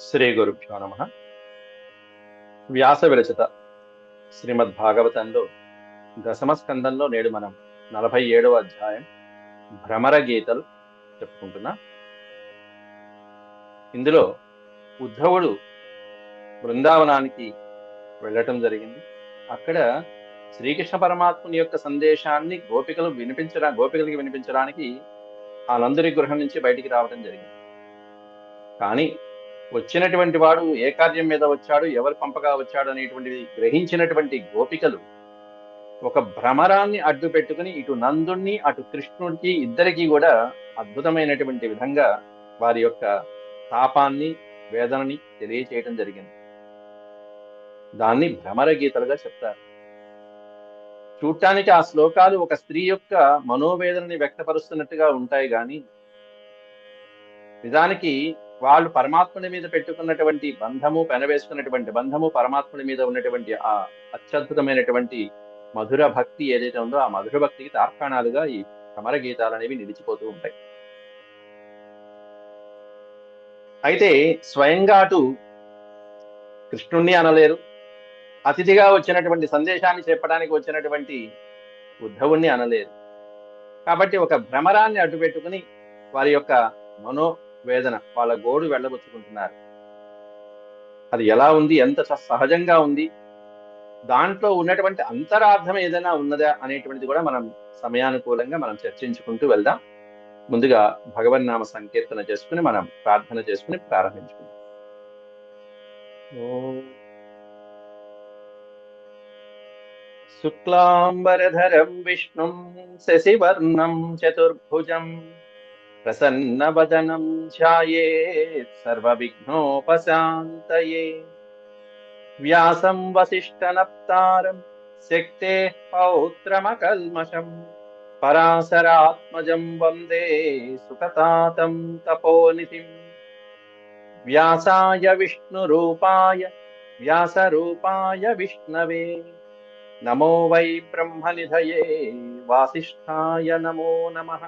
శ్రీ గురుభ్యో నమ. వ్యాస విరచిత శ్రీమద్భాగవతంలో దశమ స్కందంలో నేడు మనం 47వ అధ్యాయం భ్రమర గీతలు చెప్పుకుంటున్నాం. ఇందులో ఉద్ధవుడు బృందావనానికి వెళ్ళటం జరిగింది. అక్కడ శ్రీకృష్ణ పరమాత్ముని యొక్క సందేశాన్ని గోపికలకి వినిపించడానికి ఆ నందుని గృహం నుంచి బయటికి రావడం జరిగింది. కానీ వచ్చినటువంటి వాడు ఏ కార్యం మీద వచ్చాడు, ఎవరు పంపగా వచ్చాడు అనేటువంటిది గ్రహించినటువంటి గోపికలు ఒక భ్రమరాన్ని అడ్డు పెట్టుకుని ఇటు నందుణ్ణి అటు కృష్ణుడికి ఇద్దరికి కూడా అద్భుతమైనటువంటి విధంగా వారి యొక్క తాపాన్ని, వేదనని తెలియచేయటం జరిగింది. దాన్ని భ్రమర గీతలుగా చెప్తారు. చూడటానికి ఆ శ్లోకాలు ఒక స్త్రీ యొక్క మనోవేదనని వ్యక్తపరుస్తున్నట్టుగా ఉంటాయి, కానీ నిజానికి వాళ్ళు పరమాత్ముని మీద పెట్టుకున్నటువంటి పెనవేసుకున్నటువంటి బంధము, పరమాత్ముని మీద ఉన్నటువంటి ఆ అత్యద్భుతమైనటువంటి మధుర భక్తి ఏదైతే ఉందో ఆ మధుర భక్తికి తార్కాణాలుగా ఈ భ్రమర గీతాలు అనేవి నిలిచిపోతూ ఉంటాయి. అయితే స్వయంగా అటు కృష్ణుణ్ణి అనలేరు, అతిథిగా వచ్చినటువంటి సందేశాన్ని చెప్పడానికి వచ్చినటువంటి ఉద్ధవుణ్ణి అనలేరు. కాబట్టి ఒక భ్రమరాన్ని అడ్డు పెట్టుకుని వారి యొక్క మనోవేదన, వాళ్ళ గోడు వెళ్ళబుచ్చుకుంటున్నారు. అది ఎలా ఉంది, ఎంత సహజంగా ఉంది, దాంట్లో ఉన్నటువంటి అంతరార్థం ఏదైనా ఉన్నదా అనేటువంటిది కూడా మనం సమయానుకూలంగా మనం చర్చించుకుంటూ వెళ్దాం. ముందుగా భగవన్నామ సంకీర్తన చేసుకుని మనం ప్రార్థన చేసుకుని ప్రారంభించుకుందాం. శుక్లాంబరధరం విష్ణుం శశివర్ణం చతుర్భుజం ప్రసన్నవదనం ధ్యాయేత్ సర్వవిఘ్నోపశాంతయే. వ్యాసం వసిష్ఠనప్తారం శక్తేః పౌత్రమకల్మషం పరాశరాత్మజం వందే సుఖతాతం తపోనిధిం. వ్యాసాయ వ్యాసరూపాయ విష్ణవే నమో వై బ్రహ్మనిధయే వాసిష్ఠాయ నమో నమః.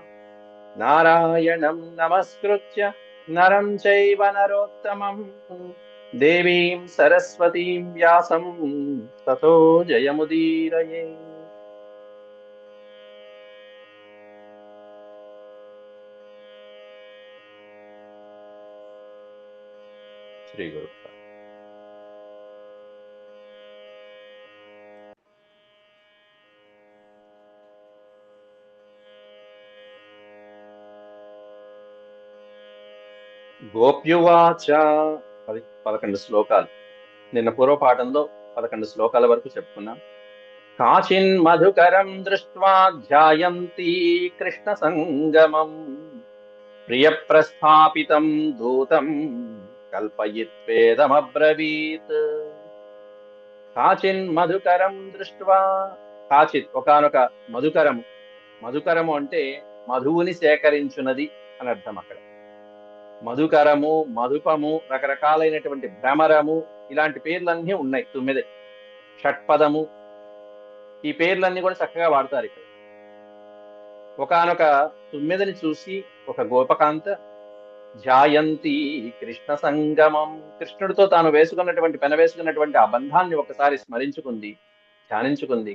నారాయణం నమస్కృత్య నరం చైవ నరోత్తమం దేవీం సరస్వతీం వ్యాసం తతో జయముదీరయే. శ్రీ గురు. గోప్యువాచ 11 శ్లోకాలు. నిన్న పూర్వపాఠంలో 11 శ్లోకాల వరకు చెప్పుకున్నాం. కాచిన్ మధుకరం దృష్ట్వా ధ్యాయంతి కృష్ణ సంగమం ప్రియ ప్రస్థాపితం దూతం కల్పయిత్వేదమబ్రవీత్. కాచిన్ మధుకరం దృష్ట్వా, కాచిత్ ఒకానొక మధుకరము. మధుకరము అంటే మధువుని సేకరించున్నది అని అర్థం. అక్కడ మధుకరము, మధుపము, రకరకాలైనటువంటి భ్రమరము, ఇలాంటి పేర్లన్నీ ఉన్నాయి. 9 షట్పదము, ఈ పేర్లన్నీ కూడా చక్కగా వాడతారు ఇక్కడ. ఒకానొక 9ని చూసి ఒక గోపకాంత ధ్యాయంతి కృష్ణ సంగమం, కృష్ణుడితో తాను పెనవేసుకున్నటువంటి ఆ బంధాన్ని ఒకసారి స్మరించుకుంది, ధ్యానించుకుంది.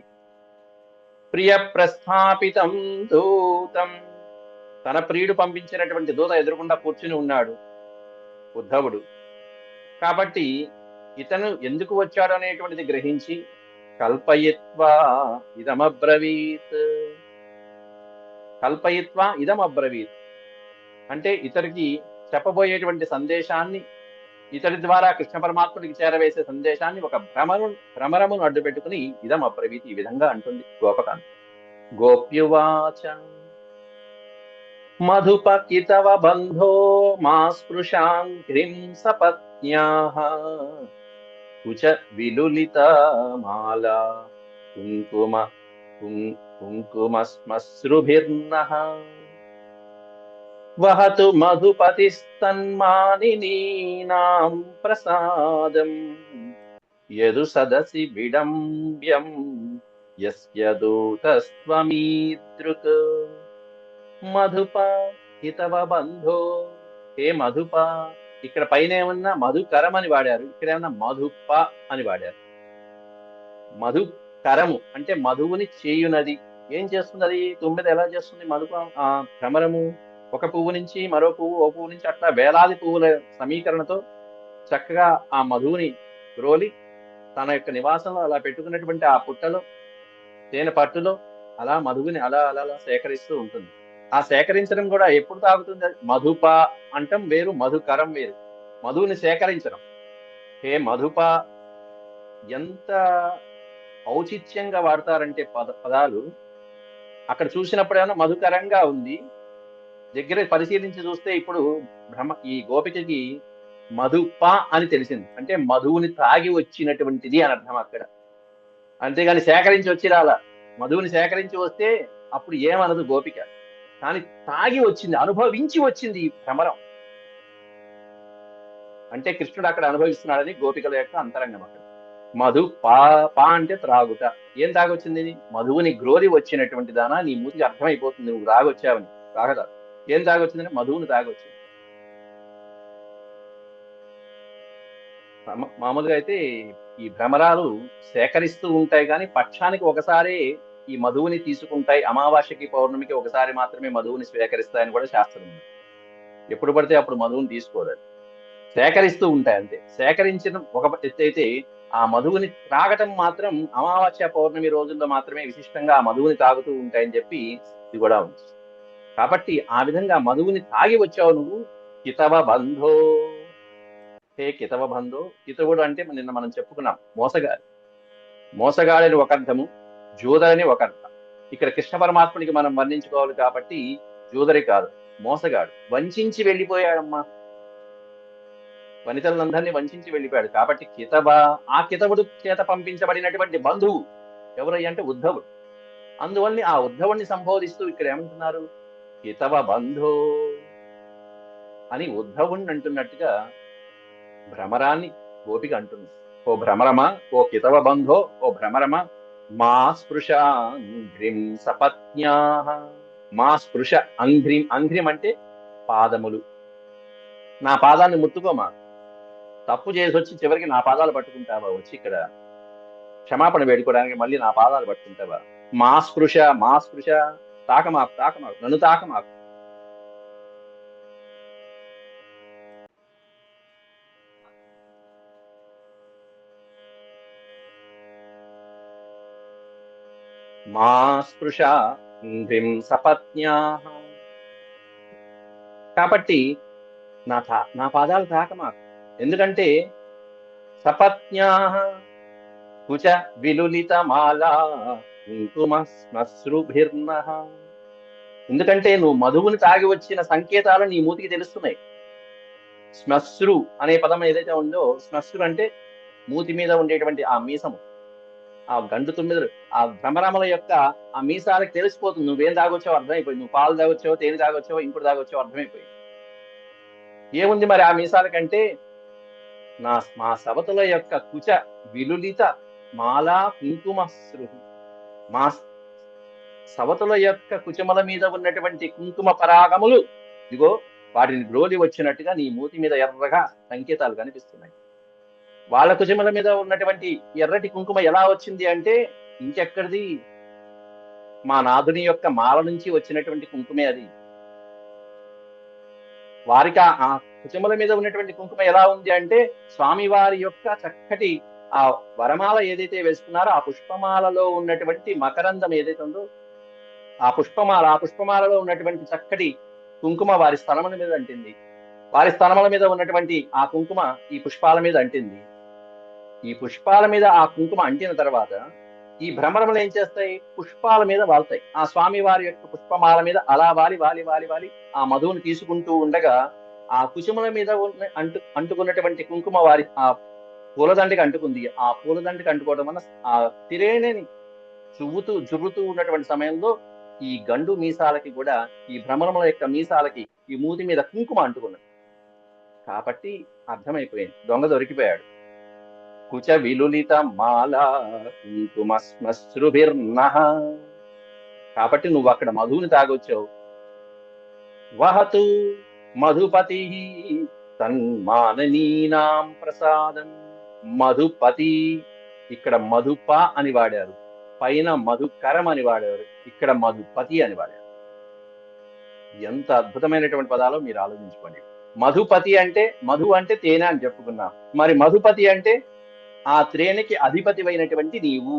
ప్రియ ప్రస్థాపితం దూతం, తన ప్రియుడు పంపించినటువంటి దూత ఎదురుకుండా కూర్చుని ఉన్నాడు ఉద్ధవుడు. కాబట్టి ఇతను ఎందుకు వచ్చాడు అనేటువంటిది గ్రహించి కల్పయిత్వా ఇదమబ్రవీత్. కల్పయిత్వా ఇదమబ్రవీత్ అంటే ఇతడికి చెప్పబోయేటువంటి సందేశాన్ని, ఇతడి ద్వారా కృష్ణ పరమాత్ముడికి చేరవేసే సందేశాన్ని ఒక భ్రమరమును అడ్డు పెట్టుకుని ఇదమబ్రవీత్, ఈ విధంగా అంటుంది గోపకాంత. గోప్యువాచ మధుపకితవ బంధో మా స్పృశాంఘ్రిం సపత్న్యాః కుచ విలులిత మాలా కుంకుమశ్మశ్రుభిర్నః వహతు మధుపతిస్తన్మానినీనాం ప్రసాదం యదు సదసి విడంబ్యం యస్య దూతస్త్వమీదృక్. మధుప హితవ బంధో, హే మధుప, ఇక్కడ పైన ఏమన్నా మధుకరం అని వాడారు, ఇక్కడ ఏమన్నా మధుప అని వాడారు. మధుకరము అంటే మధువుని చేయునది. ఏం చేస్తుంది అది? తుమ్మెద ఎలా చేస్తుంది మధుప భ్రమరము? ఒక పువ్వు నుంచి మరో పువ్వు, ఓ పువ్వు నుంచి అట్లా వేలాది పువ్వుల సమీకరణతో చక్కగా ఆ మధువుని గ్రోలి తన యొక్క నివాసంలో అలా పెట్టుకున్నటువంటి ఆ పుట్టలో, తేనె పట్టులో అలా మధువుని అలా అలా అలా సేకరిస్తూ ఉంటుంది. ఆ సేకరించడం కూడా ఎప్పుడు తాగుతుంది? మధుప అంటం వేరు, మధుకరం వేరు. మధువుని సేకరించడం. హే మధుప, ఎంత ఔచిత్యంగా వాడతారంటే పదాలు. అక్కడ చూసినప్పుడేమో మధుకరంగా ఉంది, దగ్గర పరిశీలించి చూస్తే ఇప్పుడు ఈ గోపికకి మధుప అని తెలిసింది. అంటే మధువుని తాగి వచ్చినటువంటిది అని అర్థం అక్కడ. అంతేగాని సేకరించి వచ్చి రాలా. మధువుని సేకరించి వస్తే అప్పుడు ఏమనదు గోపిక, కానీ తాగి వచ్చింది, అనుభవించి వచ్చింది ఈ భ్రమరం. అంటే కృష్ణుడు అక్కడ అనుభవిస్తున్నాడని గోపికల యొక్క అంతరంగం అక్కడ. మధు పా అంటే త్రాగుట. ఏం తాగొచ్చింది? మధువుని గ్రోలి వచ్చినటువంటి దానా, నీ మూతికి అర్థమైపోతుంది నువ్వు తాగొచ్చావని. తాగదా? ఏం తాగొచ్చిందని? మధువుని తాగొచ్చింది. మామూలుగా అయితే ఈ భ్రమరాలు సేకరిస్తూ ఉంటాయి, కానీ పక్షానికి ఒకసారి ఈ మధువుని తీసుకుంటాయి. అమావాస్యకి పౌర్ణమికి ఒకసారి మాత్రమే మధువుని స్వీకరిస్తాయని కూడా శాస్త్రం ఉంది. ఎప్పుడు పడితే అప్పుడు మధువుని తీసుకోవాలి, సేకరిస్తూ ఉంటాయి అంతే. సేకరించడం ఒక ఎత్తైతే, ఆ మధువుని త్రాగటం మాత్రం అమావాస్య పౌర్ణమి రోజుల్లో మాత్రమే విశిష్టంగా ఆ మధువుని తాగుతూ ఉంటాయని చెప్పి ఇది కూడా ఉంది. కాబట్టి ఆ విధంగా మధువుని తాగి వచ్చావు నువ్వు. కితవ బంధో, హే కితవ బంధో. కితవుడు అంటే నిన్న మనం చెప్పుకున్నాం మోసగాడు. మోసగాడని ఒక అర్థము, జూదరని ఒక అర్థం. ఇక్కడ కృష్ణ పరమాత్మునికి మనం వర్ణించుకోవాలి కాబట్టి జూదరి కాదు, మోసగాడు. వంచి వెళ్ళిపోయాడమ్మా, వనితలందరినీ వంచి వెళ్ళిపోయాడు. కాబట్టి కితవ, ఆ కితవుడు చేత పంపించబడినటువంటి బంధువు ఎవరయ్య అంటే ఉద్ధవుడు. అందువల్ల ఆ ఉద్ధవుణ్ణి సంబోధిస్తూ ఇక్కడ ఏమంటున్నారు? కితవ బంధో అని ఉద్ధవుణ్ణి అంటున్నట్టుగా భ్రమరాన్ని గోపిక అంటుంది. ఓ భ్రమరమా, ఓ కితవ బంధో, ఓ భ్రమరమా, మా స్పృశ అంఘ్రిం సపత్న్యా. మా స్పృశ అంఘ్రిం, అంఘ్రిం అంటే పాదములు. నా పాదాన్ని ముట్టుకోమా. తప్పు చేసి వచ్చి చివరికి నా పాదాలు పట్టుకుంటావా? వచ్చి ఇక్కడ క్షమాపణ వేడుకోవడానికి మళ్ళీ నా పాదాలు పట్టుకుంటావా? మా స్పృశ, మా స్పృశ, తాకమాకు, తాకమాకు, నన్ను తాకమాకు. మా స్పృశ అంఘ్రిం సపత్న్యా. కాబట్టి నా పాదాలు తాకమాకు. ఎందుకంటే సపత్న్యా కుచ విలులిత మాలా కుంకుమ శ్మశ్రుభిర్నః. ఎందుకంటే నువ్వు మధువుని తాగి వచ్చిన సంకేతాలు నీ మూతికి తెలుస్తున్నాయి. శ్మశ్రు అనే పదం ఏదైతే ఉందో, శ్మశ్రు అంటే మూతి మీద ఉండేటువంటి ఆ మీసము, ఆ గండు తొమ్మిది, ఆ భ్రమరామల యొక్క ఆ మీసాలకు తెలిసిపోతుంది నువ్వేం తాగొచ్చావో అర్థమైపోయింది. నువ్వు పాలు తాగొచ్చావో, తేనె తాగొచ్చావో, ఇంకోటి తాగొచ్చావో అర్థమైపోయింది. ఏముంది మరి ఆ మీసాల కంటే? మా సవతుల యొక్క కుచ విలులిత మాలా కుంకుమ శృహు. మా సవతుల యొక్క కుచముల మీద ఉన్నటువంటి కుంకుమ పరాగములు ఇదిగో వాటిని గ్రోలి వచ్చినట్టుగా నీ మూతి మీద ఎర్రగా సంకేతాలు కనిపిస్తున్నాయి. వాళ్ళ కుచముల మీద ఉన్నటువంటి ఎర్రటి కుంకుమ ఎలా వచ్చింది అంటే ఇంకెక్కడిది? మా నాథుని యొక్క మాల నుంచి వచ్చినటువంటి కుంకుమే అది. వారికి ఆ కుచముల మీద ఉన్నటువంటి కుంకుమ ఎలా ఉంది అంటే స్వామివారి యొక్క చక్కటి ఆ వరమాల ఏదైతే వేసుకున్నారో ఆ పుష్పమాలలో ఉన్నటువంటి మకరందం ఏదైతే ఉందో ఆ పుష్పమాలలో ఉన్నటువంటి చక్కటి కుంకుమ వారి స్థలముల మీద అంటింది. వారి స్థలముల మీద ఉన్నటువంటి ఆ కుంకుమ ఈ పుష్పాల మీద అంటింది. ఈ పుష్పాల మీద ఆ కుంకుమ అంటిన తర్వాత ఈ భ్రమరములు ఏం చేస్తాయి? పుష్పాల మీద వాళ్తాయి. ఆ స్వామి వారి యొక్క పుష్పమాల మీద అలా వాలి వాలి వాలి వాలి ఆ మధువుని తీసుకుంటూ ఉండగా ఆ కుసుముల మీద అంటుకున్నటువంటి కుంకుమ వారి ఆ పూలదండకి అంటుకుంది. ఆ పూలదండకి అంటుకోవడం వల్ల ఆ తిరేణిని జుర్రుతూ ఉన్నటువంటి సమయంలో ఈ గండు మీసాలకి కూడా, ఈ భ్రమరముల యొక్క మీసాలకి ఈ మూతి మీద కుంకుమ అంటుకున్నది. కాబట్టి అర్థమైపోయింది, దొంగ దొరికిపోయాడు. కుచ విలులిత మాల కుంకుమ శ్మశ్రుభిర్నః. కాబట్టి నువ్వు అక్కడ మధువుని తాగొచ్చావు. వహతు మధుపతి తన్మాననీనాం ప్రసాదం. మధుపతి, ఇక్కడ మధుప అని వాడారు, పైన మధుకరం అని వాడారు, ఇక్కడ మధుపతి అని వాడారు. ఎంత అద్భుతమైనటువంటి పదాలో మీరు ఆలోచించుకోండి. మధుపతి అంటే మధు అంటే తేనె అని చెప్పుకున్నాం, మరి మధుపతి అంటే ఆ తేనెకి అధిపతి అయినటువంటి నీవు.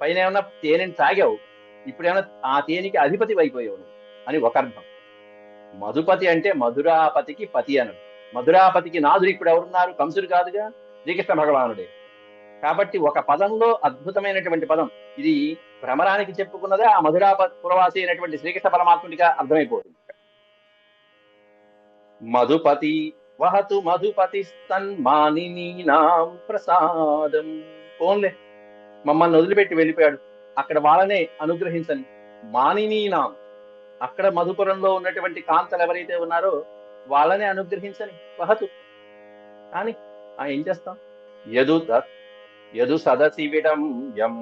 పైన ఏమన్నా తేనెని తాగావు, ఇప్పుడేమన్నా ఆ తేనెకి అధిపతి అయిపోయావు నువ్వు అని ఒక అర్థం. మధుపతి అంటే మధురాపతికి పతి అని. మధురాపతికి నాదుడు ఇప్పుడు ఎవరున్నారు? కంసుడు కాదుగా, శ్రీకృష్ణ భగవానుడే. కాబట్టి ఒక పదంలో అద్భుతమైనటువంటి పదం ఇది. భ్రమరానికి చెప్పుకున్నదే ఆ పురవాసి అయినటువంటి శ్రీకృష్ణ పరమాత్ముడిగా అర్థమైపోతుంది. మధుపతి వహతు మధుపతి తన్మానినీనాం ప్రసాదం. పోన్లే, మమ్మల్ని వదిలిపెట్టి వెళ్ళిపోయాడు, అక్కడ వాళ్ళనే అనుగ్రహించని. మానినీనాం, అక్కడ మధుపురంలో ఉన్నటువంటి కాంతలు ఎవరైతే ఉన్నారో వాళ్ళనే అనుగ్రహించని. వహతు కానీ ఏం చేస్తాం? యదు సదసి విడంబ్యం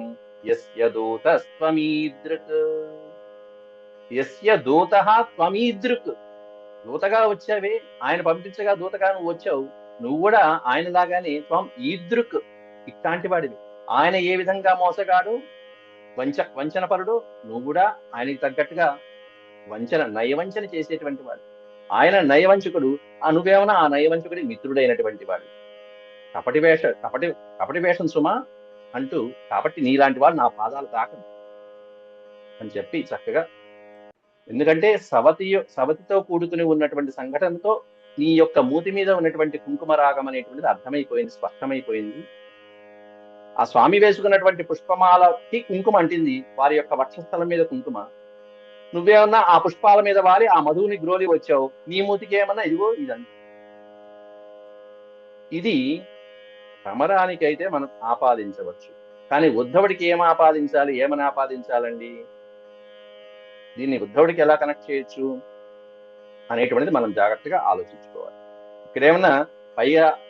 యస్య దూతస్త్వమీదృక్. యస్య దూతః త్వమీదృక్. దూతగా వచ్చావే, ఆయన పంపించగా దూతగా నువ్వు వచ్చావు, నువ్వు కూడా ఆయన లాగానే త్వం ఈదృక్, ఇట్లాంటి వాడివి. ఆయన ఏ విధంగా మోసగాడు, వంచనపరుడు, నువ్వు కూడా ఆయనకి తగ్గట్టుగా నయవంచన చేసేటువంటి వాడు. ఆయన నయవంచకుడు, నువ్వేమన్నా ఆ నయవంచకుడి మిత్రుడైనటువంటి వాడు. కపటి వేషం సుమా అంటూ, కాబట్టి నీలాంటి వాడు నా పాదాలు తాకను అని చెప్పి చక్కగా. ఎందుకంటే సవతితో కూడుకుని ఉన్నటువంటి సంఘటనతో నీ యొక్క మూతి మీద ఉన్నటువంటి కుంకుమ రాగం అనేటువంటిది అర్థమైపోయింది, స్పష్టమైపోయింది. ఆ స్వామి వేసుకున్నటువంటి పుష్పమాలకి కుంకుమ అంటింది, వారి యొక్క వక్షస్థలం మీద కుంకుమ. నువ్వేమన్నా ఆ పుష్పాల మీద వాలి ఆ మధువుని గ్రోలి వచ్చావు, నీ మూతికి ఏమన్నా ఇదిగో ఇదండి. ఇది భ్రమరానికైతే మనం ఆపాదించవచ్చు, కానీ ఉద్ధవుడికి ఏం ఆపాదించాలి, ఏమని ఆపాదించాలండి? దీన్ని ఉద్ధవుడికి ఎలా కనెక్ట్ చేయొచ్చు అనేటువంటిది మనం జాగ్రత్తగా ఆలోచించుకోవాలి. ఇక్కడేమన్నా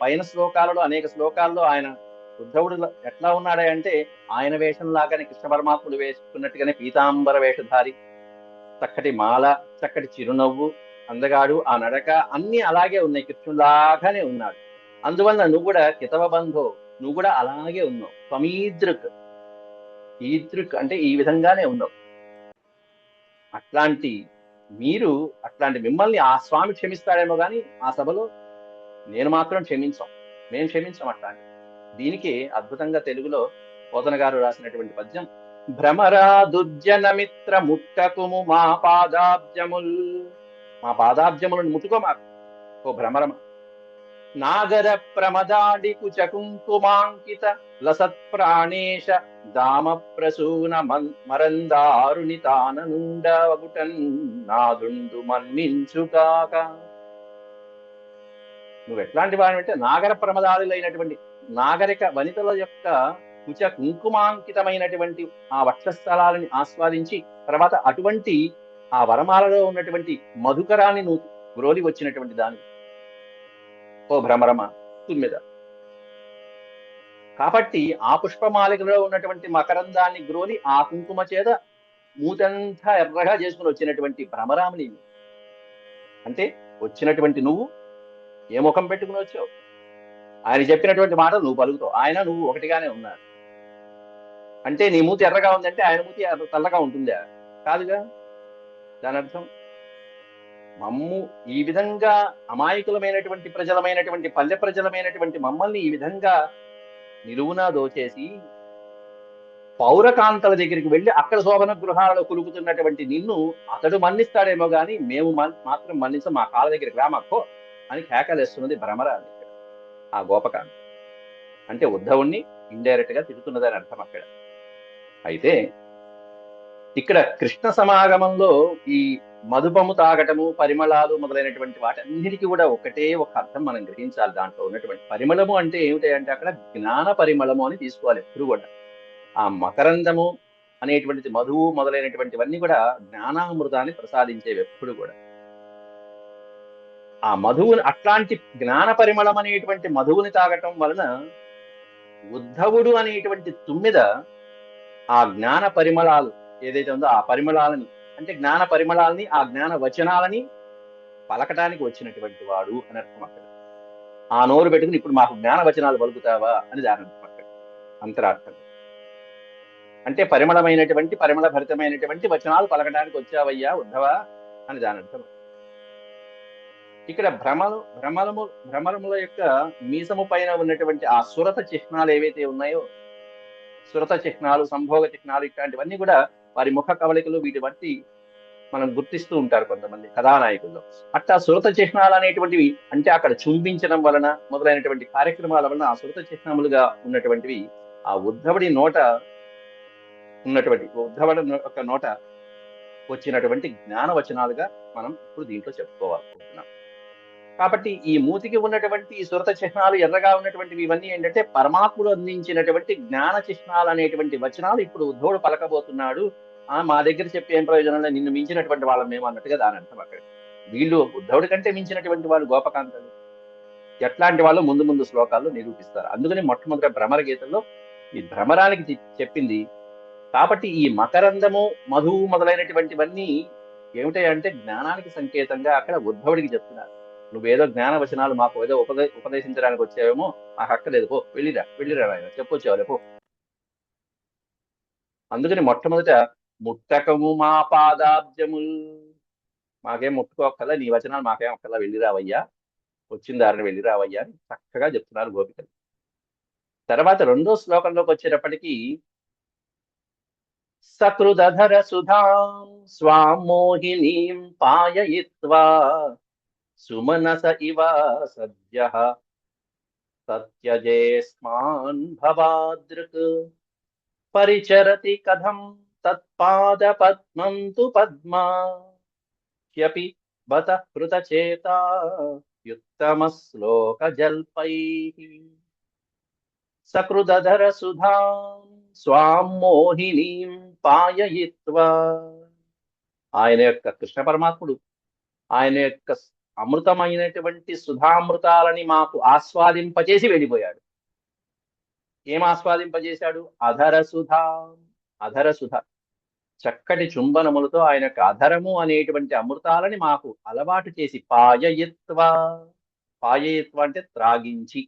పైన శ్లోకాలలో, అనేక శ్లోకాల్లో ఆయన ఉద్ధవుడు ఎట్లా ఉన్నాడే అంటే ఆయన వేషం లాగానే, కృష్ణ పరమాత్ముడు వేసుకున్నట్టుగానే పీతాంబర వేషధారి, చక్కటి మాల, చక్కటి చిరునవ్వు, అందగాడు, ఆ నడక అన్ని అలాగే ఉన్నాయి, కృష్ణులాగానే ఉన్నాడు. అందువల్ల నువ్వు కూడా కితవ బంధో, నువ్వు కూడా అలాగే ఉన్నావు. త్వమీదృక్, ఈదృక్ అంటే ఈ విధంగానే ఉన్నావు. అట్లాంటి మిమ్మల్ని ఆ స్వామి క్షమిస్తాడేమో కానీ ఆ సభలో నేను మాత్రం మేము క్షమించాం అట్లాంటి. దీనికి అద్భుతంగా తెలుగులో పోతన గారు రాసినటువంటి పద్యం, భ్రమరా దుర్జనమిత్ర ముట్టకుము మా పాదాబ్జములను ముట్టుకో మాకు ఓ భ్రమరమ. నాగర ప్రమదాడి కుచకుంకుమాంకిత లసత్ప్రాణేశ దామ ప్రసూన మరందారుని తాననుండవగుటన్ నాదుండు మన్నించుగాక. నువ్వు ఎట్లాంటి వాడివంటే నాగర ప్రమదాదులైనటువంటి నాగరిక వనితల యొక్క కుచ కుంకుమాంకితమైనటువంటి ఆ వక్షస్థలాలని ఆస్వాదించి తర్వాత అటువంటి ఆ వరమాలలో ఉన్నటువంటి మధుకరాన్ని నువ్వు గ్రోలి వచ్చినటువంటి దాని ఓ భ్రమరమ తుమ్మెద. కాబట్టి ఆ పుష్పమాలికలో ఉన్నటువంటి మకరందాన్ని గ్రోలి ఆ కుంకుమ చేత మూతంతా ఎర్రగా చేసుకుని వచ్చినటువంటి భ్రమరాముని అంటే వచ్చినటువంటి నువ్వు ఏ ముఖం పెట్టుకుని వచ్చావు? ఆయన చెప్పినటువంటి మాటలు నువ్వు పలుకుతావు, నువ్వు ఒకటిగానే ఉన్నారు. అంటే నీ మూతి ఎర్రగా ఉందంటే ఆయన మూతి తెల్లగా ఉంటుందా? కాదుగా. దాని అర్థం మమ్ము ఈ విధంగా అమాయకులమైనటువంటి పల్లె ప్రజలమైనటువంటి మమ్మల్ని ఈ విధంగా నిలువునా దోచేసి పౌరకాంతల దగ్గరికి వెళ్ళి అక్కడ శోభన గృహాలలో కులుకుతున్నటువంటి నిన్ను అతడు మన్నిస్తాడేమో గాని మేము మాత్రం మన్నించం, మా కాళ్ళ దగ్గరికి రామాకో అని కేకలేస్తున్నది భ్రమరాన్ని ఆ గోపకాంత. అంటే ఉద్ధవుణ్ణి ఇండైరెక్ట్ గా తిడుతున్నదని అర్థం అక్కడ. అయితే ఇక్కడ కృష్ణ సమాగమంలో ఈ మధుపము తాగటము, పరిమళాలు మొదలైనటువంటి వాటన్నిటికీ కూడా ఒకటే ఒక అర్థం మనం గ్రహించాలి. దాంట్లో ఉన్నటువంటి పరిమళము అంటే ఏమిటి అంటే అక్కడ జ్ఞాన పరిమళము అని తీసుకోవాలి ఎప్పుడు కూడా. ఆ మకరందము అనేటువంటిది, మధువు మొదలైనటువంటివన్నీ కూడా జ్ఞానామృతాన్ని ప్రసాదించేవి ఎప్పుడు కూడా. ఆ మధువుని, అట్లాంటి జ్ఞాన పరిమళం అనేటువంటి మధువుని తాగటం వలన ఉద్ధవుడు అనేటువంటి తుమ్మిద ఆ జ్ఞాన పరిమళాలు ఏదైతే ఉందో ఆ పరిమళాలని, అంటే జ్ఞాన పరిమళాలని, ఆ జ్ఞాన వచనాలని పలకటానికి వచ్చినటువంటి వాడు అని అర్థం అక్కడ. ఆ నోరు పెట్టుకుని ఇప్పుడు మాకు జ్ఞాన వచనాలు పలుకుతావా అని దాని అర్థం అక్కడ అంతరార్థం. అంటే పరిమళమైనటువంటి పరిమళ భరితమైనటువంటి వచనాలు పలకడానికి వచ్చావయ్యా ఉద్ధవా అని దాని అర్థం. ఇక్కడ భ్రమరముల యొక్క మీసము పైన ఉన్నటువంటి ఆ సురత చిహ్నాలు ఏవైతే ఉన్నాయో, సురత చిహ్నాలు, సంభోగ చిహ్నాలు, ఇట్లాంటివన్నీ కూడా వారి ముఖ కవళికలు వీటి బట్టి మనం గుర్తిస్తూ ఉంటారు కొంతమంది కథానాయకుల్లో. అట్లా సురత చిహ్నాలు అనేటువంటివి అంటే అక్కడ చుంబించడం వలన మొదలైనటువంటి కార్యక్రమాల వలన ఆ సురత చిహ్నములుగా ఉన్నటువంటివి ఆ ఉద్ధవుడి నోట యొక్క నోట వచ్చినటువంటి జ్ఞానవచనాలుగా మనం ఇప్పుడు దీంట్లో చెప్పుకోవాలనుకుంటున్నాం. కాబట్టి ఈ మూతికి ఉన్నటువంటి ఈ సురత చిహ్నాలు ఎర్రగా ఉన్నటువంటివి ఇవన్నీ ఏంటంటే పరమాత్ముడు అందించినటువంటి జ్ఞాన చిహ్నాలు అనేటువంటి వచనాలు ఇప్పుడు ఉద్ధవుడు పలకబోతున్నాడు. మా దగ్గర చెప్పి ఏం ప్రయోజనంలో నిన్ను మించినటువంటి వాళ్ళం మేము అన్నట్టుగా దాని అర్థం అక్కడ. వీళ్ళు ఉద్ధవుడి కంటే మించినటువంటి వాళ్ళు గోపకాంతలు ఎట్లాంటి వాళ్ళు ముందు ముందు శ్లోకాల్లో నిరూపిస్తారు. అందుకని మొట్టమొదటి భ్రమర గీతంలో ఈ భ్రమరానికి చెప్పింది. కాబట్టి ఈ మకరందము, మధువు మొదలైనటువంటివన్నీ ఏమిటాయంటే జ్ఞానానికి సంకేతంగా అక్కడ ఉద్ధవుడికి చెప్తున్నారు. నువ్వేదో జ్ఞాన వచనాలు మాకు ఏదో ఉపదేశించడానికి వచ్చావేమో, మాకు అక్కలేదు, పో వెళ్ళిరా ఆయన చెప్పొచ్చేవాళ్ళే పో. అందుకని మొట్టమొదట ముట్టకము మా పాదాబ్జముల్, మాకేం ముట్టుకోక్కల్లా, నీ వచనాలు మాకేం అక్కల్లా, వెళ్ళిరావయ్యా, వచ్చిన దారిని వెళ్ళిరావయ్యా అని చక్కగా చెప్తున్నారు గోపికలు. తర్వాత రెండో శ్లోకంలోకి వచ్చేటప్పటికీ సకృదధర సుధాం స్వాం మోహినీం పాయయిత్వా సుమనస ఇవ సద్యః సత్యజేస్మాన్ భవాదృక్ పరిచరతి కథం తత్పాద పద్మం తు పద్మా హ్యపి బత హృతచేతా యుత్తమ శ్లోక జల్పైః. సకృదధర సుధాం స్వాం మోహినీం పాయయిత్వా, ఆయన యొక్క కృష్ణ పరమాత్ముడు ఆయన యొక్క అమృతమైనటువంటి సుధామృతాలని మాకు ఆస్వాదింపజేసి వెళ్ళిపోయాడు. ఏం ఆస్వాదింపజేశాడు? అధర సుధా, అధర సుధ, చక్కటి చుంబనములతో ఆయన యొక్క అధరము అనేటువంటి అమృతాలని మాకు అలవాటు చేసి పాయయిత్వ, పాయయిత్వ అంటే త్రాగించి,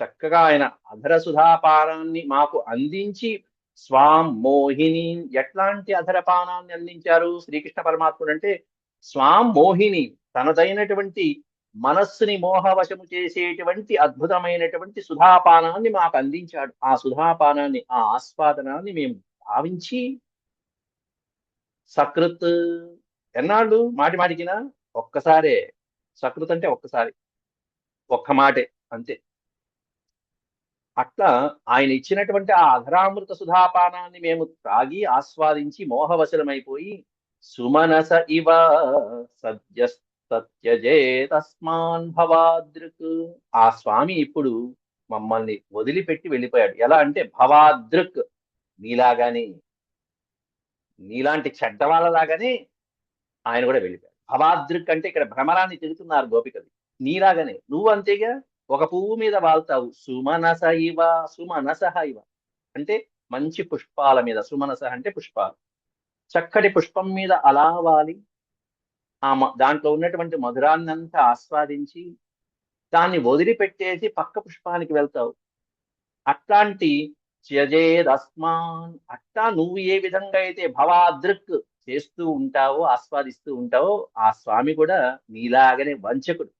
చక్కగా ఆయన అధర సుధాపానాన్ని మాకు అందించి స్వాం మోహిని, ఎట్లాంటి అధరపానాన్ని అందించారు శ్రీకృష్ణ పరమాత్ముడు అంటే స్వాం మోహిని, తనదైనటువంటి మనస్సుని మోహవశము చేసేటువంటి అద్భుతమైనటువంటి సుధాపానాన్ని మాకు అందించాడు. ఆ సుధాపానాన్ని, ఆ ఆస్వాదనాన్ని మేము భావించి సకృత్, ఎన్నాళ్ళు మాటి మాటికినా, ఒక్కసారే. సకృత్ అంటే ఒక్కసారి, ఒక్క మాటే అంతే. అట్లా ఆయన ఇచ్చినటువంటి ఆ అధరామృత సుధాపానాన్ని మేము త్రాగి ఆస్వాదించి మోహవశలమైపోయి సుమనస ఇవ సత్యజే తస్మాన్ భవాదృక్, ఆ స్వామి ఇప్పుడు మమ్మల్ని వదిలిపెట్టి వెళ్ళిపోయాడు. ఎలా అంటే భవాదృక్, నీలాగానే, నీలాంటి చెడ్డ వాళ్ళలాగానే ఆయన కూడా వెళ్ళిపోయాడు. భవాదృక్ అంటే ఇక్కడ భ్రమరాన్ని తిరుగుతున్నారు గోపికలు. నీలాగానే నువ్వు అంతేగా, ఒక పువ్వు మీద వాళ్తావు. సుమనస ఇవ, సుమనస ఇవ అంటే మంచి పుష్పాల మీద, సుమనస అంటే పుష్పాలు, చక్కటి పుష్పం మీద అలా వాలి దాంట్లో ఉన్నటువంటి మధురాన్నంతా ఆస్వాదించి దాన్ని వదిలిపెట్టేసి పక్క పుష్పానికి వెళ్తావు. అట్లాంటి త్యజేదస్మాన్, అట్లా నువ్వు ఏ విధంగా అయితే భవాదృక్ చేస్తూ ఉంటావో, ఆస్వాదిస్తూ ఉంటావో, ఆ స్వామి కూడా నీలాగనే వంచకుడు.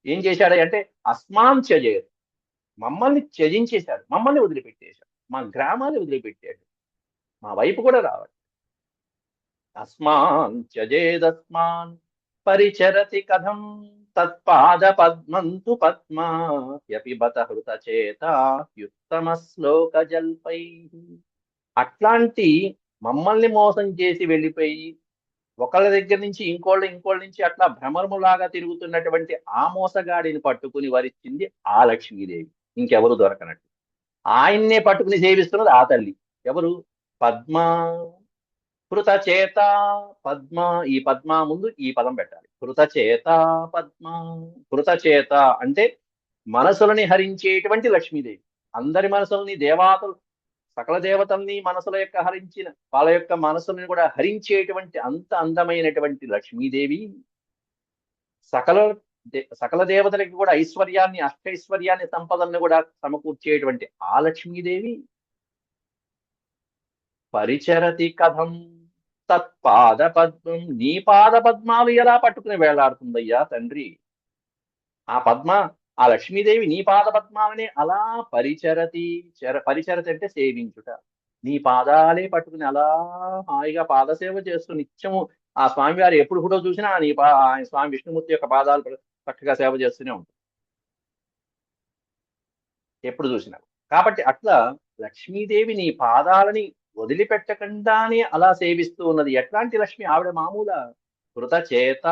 ఏం చేశాడు అంటే అస్మాన్ త్యజేద్, మమ్మల్ని త్యజించేశాడు, మమ్మల్ని వదిలిపెట్టేశాడు, మా గ్రామాన్ని వదిలిపెట్టాడు, మా వైపు కూడా రావాలి. అస్మాన్ త్యజేదస్మాన్ పరిచరతి కథం తత్పాద పద్మంతు పద్మా యపిబత హృత చేత యుత్తమ శ్లోక జల్పై. అట్లాంటి మమ్మల్ని మోసం చేసి వెళ్ళిపోయి ఒకళ్ళ దగ్గర నుంచి ఇంకోళ్ళ నుంచి అట్లా భ్రమరములాగా తిరుగుతున్నటువంటి ఆ మోసగాడిని పట్టుకుని వరించింది ఆ లక్ష్మీదేవి, ఇంకెవరు దొరకనట్టు. ఆయన్నే పట్టుకుని సేవిస్తున్నది ఆ తల్లి ఎవరు? పద్మ. కృతచేత పద్మ, ఈ పద్మ ముందు ఈ పదం పెట్టాలి. కృతచేత పద్మ, కృతచేత అంటే మనసులని హరించేటువంటి లక్ష్మీదేవి. అందరి మనసుల్ని, దేవతలు, సకల దేవతల్ని మనసుల యొక్క హరించిన వాళ్ళ యొక్క మనసులను కూడా హరించేటువంటి అంత అందమైనటువంటి లక్ష్మీదేవి సకల సకల దేవతలకి కూడా ఐశ్వర్యాన్ని, అష్టైశ్వర్యాన్ని, సంపదల్ని కూడా సమకూర్చేటువంటి ఆ లక్ష్మీదేవి పరిచరతి కథం తత్పాద పద్మం, నీ పాద పద్మాలు ఎలా పట్టుకుని వేలాడుతుందయ్యా తండ్రి. ఆ పద్మ, ఆ లక్ష్మీదేవి నీ పాద పద్మాలని అలా పరిచరతి. పరిచరతి అంటే సేవించుట. నీ పాదాలే పట్టుకుని అలా హాయిగా పాదసేవ చేస్తూ నిత్యము ఆ స్వామివారు ఎప్పుడు కూడా చూసినా ఆయన స్వామి విష్ణుమూర్తి యొక్క పాదాలు చక్కగా సేవ చేస్తూనే ఉంటుంది ఎప్పుడు చూసినా. కాబట్టి అట్లా లక్ష్మీదేవి నీ పాదాలని వదిలిపెట్టకుండానే అలా సేవిస్తూ ఉన్నది. ఎట్లాంటి లక్ష్మి ఆవిడ? మామూల కృత చేత,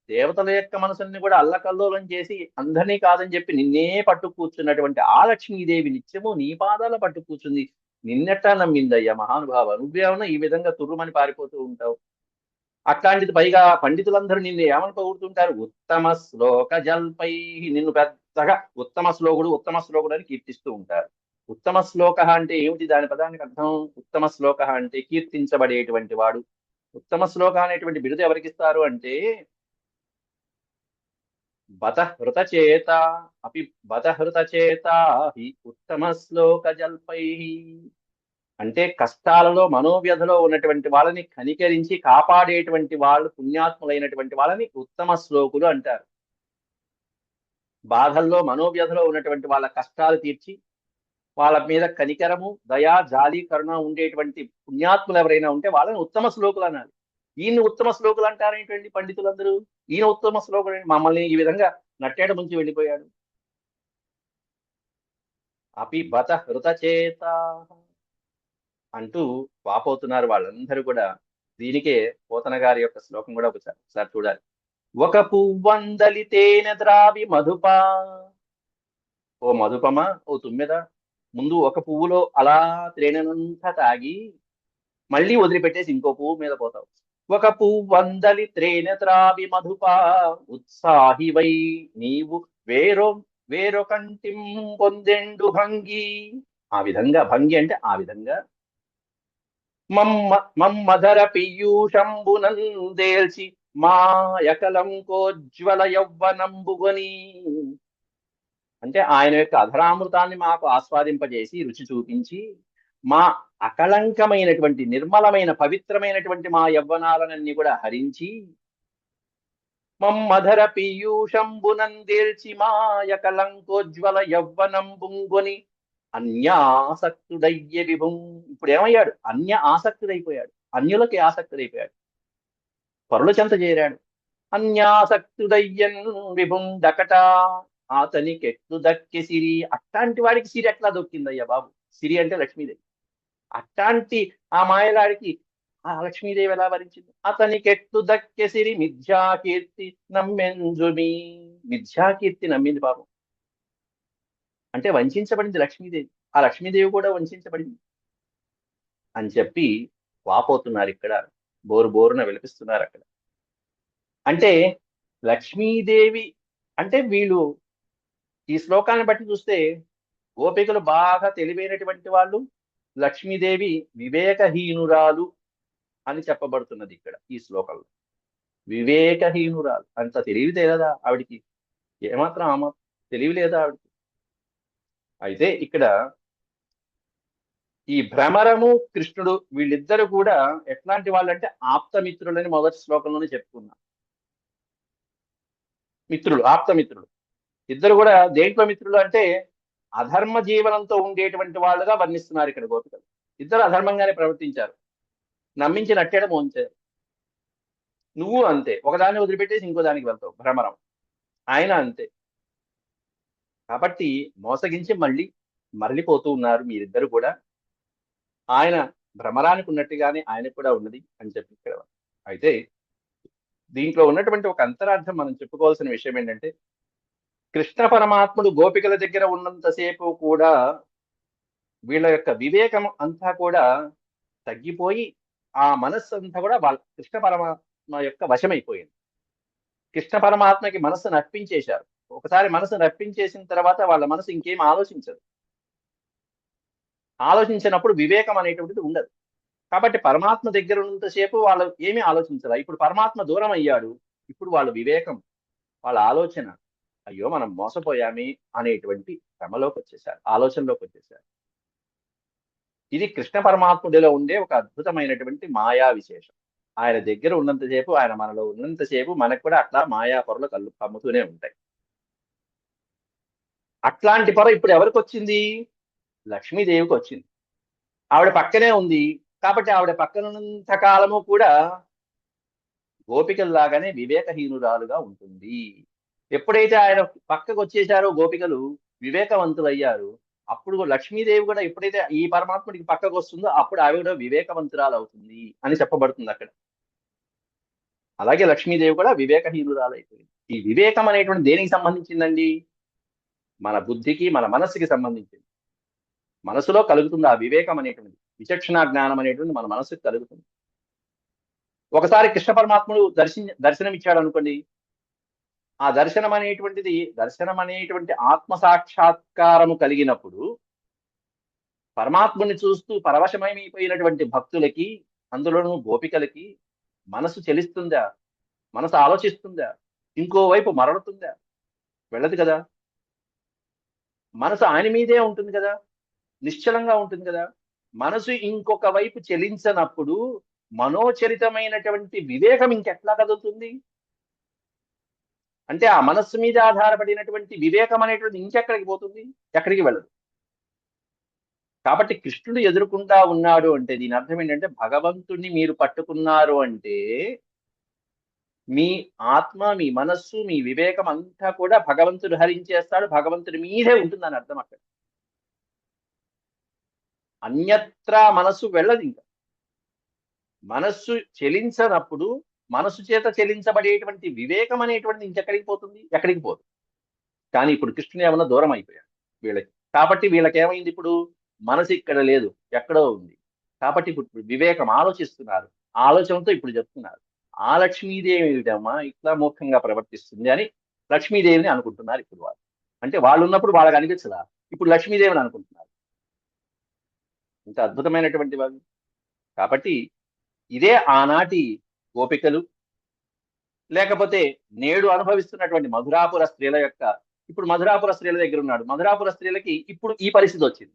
దేవతల యొక్క మనసుని కూడా అల్లకల్లోలం చేసి అందరినీ కాదని చెప్పి నిన్నే పట్టు కూర్చున్నటువంటి ఆ లక్ష్మీదేవి నిత్యము నీ పాదాల పట్టు కూర్చుంది. నిన్నెట్టా నమ్మిందయ్యా మహానుభావ. నువ్వేమన్నా ఈ విధంగా తుర్రుమని పారిపోతూ ఉంటావు. అట్లాంటిది పైగా పండితులందరూ నిన్ను ఏమని పొగుడుతుంటారు? ఉత్తమ శ్లోక జల్పై. నిన్ను పెద్దగా ఉత్తమ శ్లోకుడు అని కీర్తిస్తూ ఉంటారు. ఉత్తమ శ్లోక అంటే ఏమిటి? దాని పదానికి అర్థం ఉత్తమ శ్లోక అంటే కీర్తించబడేటువంటి వాడు. ఉత్తమ శ్లోక అనేటువంటి బిరుదు ఎవరికిస్తారు అంటే బత హృతచేత అపి బత హృతచేత హి ఉత్తమ శ్లోక జల్పై. అంటే కష్టాలలో, మనోవ్యధలో ఉన్నటువంటి వాళ్ళని కనికరించి కాపాడేటువంటి వాళ్ళు, పుణ్యాత్ములైనటువంటి వాళ్ళని ఉత్తమ శ్లోకులు అంటారు. బాధల్లో, మనోవ్యధలో ఉన్నటువంటి వాళ్ళ కష్టాలు తీర్చి వాళ్ళ మీద కనికరము, దయా, జాలి, కరుణ ఉండేటువంటి పుణ్యాత్ములు ఎవరైనా ఉంటే వాళ్ళని ఉత్తమ శ్లోకులు అన్నారు. ఈయన ఉత్తమ శ్లోకులు అంటారేంటండి పండితులందరూ? ఈయన ఉత్తమ శ్లోకుడు మమ్మల్ని ఈ విధంగా నట్టేట ముంచి వెళ్ళిపోయాడు. అపి బత హృతచేత అంటూ వాపోతున్నారు వాళ్ళందరూ కూడా. దీనికే పోతన గారి యొక్క శ్లోకం కూడా ఒకసారి చూడాలి. ఒక పువ్వందలి తేనె ద్రావి మధుపా. ఓ మధుపమా, ఓ తుమ్మెద, ముందు ఒక పువ్వులో అలా త్రేణనంతా తాగి మళ్ళీ వదిలిపెట్టేసి ఇంకో పువ్వు మీద పోతావు. ఒక పువ్వందలి త్రేణె త్రావి మధుపా ఉత్సాహివై నీవు వేరొకంటిం పొందెండు భంగి. ఆ విధంగా, భంగి అంటే ఆ విధంగా మమ్మధర పీయూషంబునందేల్చి మా యకలంకోజ్వల యవ్వనంబుగొని. అంటే ఆయన యొక్క అధరామృతాన్ని మాకు ఆస్వాదింపజేసి, రుచి చూపించి, మా అకళంకమైనటువంటి, నిర్మలమైన, పవిత్రమైనటువంటి మా యవ్వనాలనన్నీ కూడా హరించి, మమ్మధర పీయూషంబునందేల్చి మా యకలంకోజ్వల యవ్వనంబుగొని అన్యాసక్తుడయ్య విభుం. ఇప్పుడు ఏమయ్యాడు? ఆసక్తుడైపోయాడు. అన్యులకి ఆసక్తుడైపోయాడు, పరుల చెంత చేరాడు. అన్యాసక్తుడయ్యన్ విభుం దకట అతనికెట్లు దక్కె సిరి. అట్లాంటి వాడికి సిరి ఎట్లా దొక్కిందయ్యా బాబు? సిరి అంటే లక్ష్మీదేవి. అట్లాంటి ఆ మాయలాడికి ఆ లక్ష్మీదేవి ఎలా భరించింది? అతనికెట్లు దక్కె సిరి మిథ్యాకీర్తి నమ్మెంజుమి. మిథ్యాకీర్తి నమ్మింది పాపం. అంటే వంచబడింది లక్ష్మీదేవి. ఆ లక్ష్మీదేవి కూడా వంచబడింది అని చెప్పి వాపోతున్నారు ఇక్కడ. బోరున విలపిస్తున్నారు అక్కడ. అంటే లక్ష్మీదేవి అంటే వీళ్ళు ఈ శ్లోకాన్ని బట్టి చూస్తే గోపికలు బాగా తెలివైనటువంటి వాళ్ళు, లక్ష్మీదేవి వివేకహీనురాలు అని చెప్పబడుతున్నది ఇక్కడ ఈ శ్లోకంలో. వివేకహీనురాలు. అంత తెలివి తెలియదా ఆవిడికి? ఏమాత్రం తెలివి లేదా ఆవిడికి? అయితే ఇక్కడ ఈ భ్రమరము, కృష్ణుడు వీళ్ళిద్దరు కూడా ఎట్లాంటి వాళ్ళంటే ఆప్తమిత్రులని మొదటి శ్లోకంలోనే చెప్పుకున్నాం. మిత్రులు, ఆప్తమిత్రులు. ఇద్దరు కూడా దేంట్లో మిత్రులు అంటే అధర్మ జీవనంతో ఉండేటువంటి వాళ్ళుగా వర్ణిస్తున్నారు ఇక్కడ గోపికలు. ఇద్దరు అధర్మంగానే ప్రవర్తించారు, నమ్మించి నట్టేయడం ఉంచారు. నువ్వు అంతే, ఒకదాన్ని వదిలిపెట్టేసి ఇంకో దానికి వెళ్తావు. భ్రమరం ఆయన అంతే. కాబట్టి మోసగించి మరలిపోతూ ఉన్నారు మీరిద్దరు కూడా. ఆయన భ్రమరానికి ఉన్నట్టుగానే ఆయనకు కూడా ఉన్నది అని చెప్పి ఇక్కడ. అయితే దీంట్లో ఉన్నటువంటి ఒక అంతరార్థం మనం చెప్పుకోవాల్సిన విషయం ఏంటంటే, కృష్ణ పరమాత్ముడు గోపికల దగ్గర ఉన్నంతసేపు కూడా వీళ్ళ యొక్క వివేకం అంతా కూడా తగ్గిపోయి ఆ మనస్సు అంతా కూడా వాళ్ళ కృష్ణ పరమాత్మ యొక్క వశమైపోయింది. కృష్ణ పరమాత్మకి మనస్సును అర్పించేశారు. ఒకసారి మనసును అర్పించేసిన తర్వాత వాళ్ళ మనసు ఇంకేం ఆలోచించదు. ఆలోచించినప్పుడు వివేకం అనేటువంటిది ఉండదు. కాబట్టి పరమాత్మ దగ్గర ఉన్నంతసేపు వాళ్ళు ఏమీ ఆలోచించరు. ఇప్పుడు పరమాత్మ దూరం అయ్యాడు, ఇప్పుడు వాళ్ళ వివేకం వాళ్ళ ఆలోచన అయ్యో మనం మోసపోయామి అనేటువంటి భ్రమలోకి వచ్చేసారు, ఆలోచనలోకి వచ్చేసారు. ఇది కృష్ణ పరమాత్ముడిలో ఉండే ఒక అద్భుతమైనటువంటి మాయా విశేషం. ఆయన దగ్గర ఉన్నంతసేపు, ఆయన మనలో ఉన్నంతసేపు మనకు కూడా అట్లా మాయా పొరలు కమ్ముతూనే ఉంటాయి. అట్లాంటి పొర ఇప్పుడు ఎవరికి వచ్చింది? లక్ష్మీదేవికి వచ్చింది. ఆవిడ పక్కనే ఉంది కాబట్టి ఆవిడ పక్కనున్నంత కాలము కూడా గోపికల్లాగానే వివేకహీనురాలుగా ఉంటుంది. ఎప్పుడైతే ఆయన పక్కకు వచ్చేసారో గోపికలు వివేకవంతులయ్యారు, అప్పుడు లక్ష్మీదేవి కూడా ఎప్పుడైతే ఈ పరమాత్ముడికి పక్కకు వస్తుందో అప్పుడు ఆవిడ వివేకవంతురాలు అవుతుంది అని చెప్పబడుతుంది అక్కడ. అలాగే లక్ష్మీదేవి కూడా వివేకహీనురాలు అయిపోయింది. ఈ వివేకం అనేటువంటి దేనికి సంబంధించిందండి? మన బుద్ధికి, మన మనస్సుకి సంబంధించింది. మనసులో కలుగుతుంది ఆ వివేకం అనేటువంటిది, విచక్షణ జ్ఞానం అనేటువంటి మన మనసుకు కలుగుతుంది. ఒకసారి కృష్ణ పరమాత్ముడు దర్శనం ఇచ్చాడు అనుకోండి, ఆ దర్శనం అనేటువంటి ఆత్మ సాక్షాత్కారము కలిగినప్పుడు పరమాత్ముని చూస్తూ పరవశమైపోయినటువంటి భక్తులకి, అందులోనూ గోపికలకి మనసు చెలిస్తుందా? మనసు ఆలోచిస్తుందా? ఇంకోవైపు మరలుతుందా? వెళ్ళదు కదా. మనసు ఆయన మీదే ఉంటుంది కదా, నిశ్చలంగా ఉంటుంది కదా. మనసు ఇంకొక వైపు చెలించనప్పుడు మనోచరితమైనటువంటి వివేకం ఇంకెట్లా కదులుతుంది? అంటే ఆ మనస్సు మీద ఆధారపడినటువంటి వివేకం అనేటువంటి ఇంకెక్కడికి పోతుంది? ఎక్కడికి వెళ్ళదు. కాబట్టి కృష్ణుడు ఎదుర్కొంటా ఉన్నాడు అంటే దీని అర్థం ఏంటంటే, భగవంతుణ్ణి మీరు పట్టుకున్నారు అంటే మీ ఆత్మ, మీ మనస్సు, మీ వివేకం అంతా కూడా భగవంతుడు హరించేస్తాడు, భగవంతుడి మీదే ఉంటుందని అర్థం అక్కడ. అన్యత్రా మనస్సు వెళ్ళదు. ఇంకా మనస్సు చెలించనప్పుడు మనస్సు చేత చెలించబడేటువంటి వివేకం అనేటువంటిది ఇంకెక్కడికి పోతుంది? ఎక్కడికి పోదు. కానీ ఇప్పుడు కృష్ణుని ఏమన్నా దూరం అయిపోయాడు వీళ్ళకి. కాబట్టి వీళ్ళకి ఏమైంది? ఇప్పుడు మనసు ఇక్కడ లేదు, ఎక్కడో ఉంది. కాబట్టి ఇప్పుడు వివేకం ఆలోచిస్తున్నారు, ఆలోచనతో ఇప్పుడు చెప్తున్నారు ఆ లక్ష్మీదేవి ఏమిటమ్మా ఇట్లా మూర్ఖంగా ప్రవర్తిస్తుంది అని లక్ష్మీదేవిని అనుకుంటున్నారు ఇప్పుడు వాళ్ళు. అంటే వాళ్ళు ఉన్నప్పుడు వాళ్ళకి అనిపించదా? ఇప్పుడు లక్ష్మీదేవిని అనుకుంటున్నారు. ఇంత అద్భుతమైనటువంటి వాళ్ళు. కాబట్టి ఇదే ఆనాటి గోపికలు, లేకపోతే నేడు అనుభవిస్తున్నటువంటి మధురాపుర స్త్రీల యొక్క, ఇప్పుడు మధురాపుర స్త్రీల దగ్గర ఉన్నాడు, మధురాపుర స్త్రీలకి ఇప్పుడు ఈ పరిస్థితి వచ్చింది.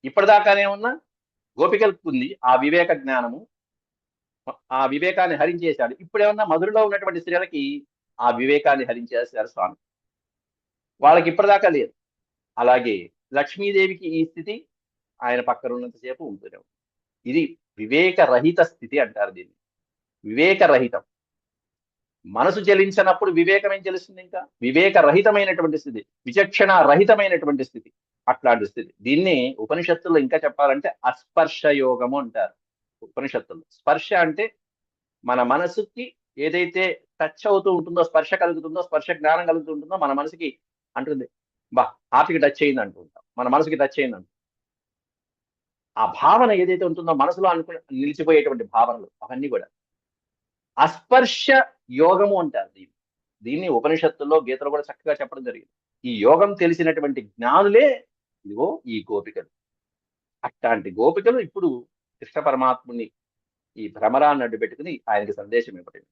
ఇప్పటిదాకానే ఉన్న గోపికలకు ఉంది ఆ వివేక జ్ఞానము, ఆ వివేకాన్ని హరించేశాడు. ఇప్పుడేమన్నా మధురలో ఉన్నటువంటి స్త్రీలకి ఆ వివేకాన్ని హరించేశారు స్వామి. వాళ్ళకి ఇప్పటిదాకా లేదు. అలాగే లక్ష్మీదేవికి ఈ స్థితి ఆయన పక్కన ఉన్నంతసేపు ఉంటుంది. ఇది వివేకరహిత స్థితి అంటారు దీన్ని. వివేకరహితం. మనసు చెలించినప్పుడు వివేకం ఏం తెలుస్తుంది? ఇంకా వివేకరహితమైనటువంటి స్థితి, విచక్షణ రహితమైనటువంటి స్థితి, అట్లాంటి స్థితి. దీన్ని ఉపనిషత్తుల్లో ఇంకా చెప్పాలంటే అస్పర్శ యోగము అంటారు. ఉపనిషత్తుల్లో స్పర్శ అంటే మన మనసుకి ఏదైతే టచ్ అవుతూ ఉంటుందో, స్పర్శ కలుగుతుందో, స్పర్శ జ్ఞానం కలుగుతుంటుందో మన మనసుకి అంటుంది, బా హార్ట్కి టచ్ అయింది అంటుంటాం, మన మనసుకి టచ్ అయింది అంటాం. ఆ భావన ఏదైతే ఉంటుందో మనసులో నిలిచిపోయేటువంటి భావనలు అవన్నీ కూడా అస్పర్శ యోగము అంటారు దీన్ని. దీన్ని ఉపనిషత్తుల్లో, గీతలో కూడా చక్కగా చెప్పడం జరిగింది. ఈ యోగం తెలిసినటువంటి జ్ఞానులే ఇదిగో ఈ గోపికలు. అట్లాంటి గోపికలు ఇప్పుడు కృష్ణ పరమాత్ముని ఈ భ్రమరాన్ని అడ్డు పెట్టుకుని ఆయనకి సందేశం ఇవ్వడం,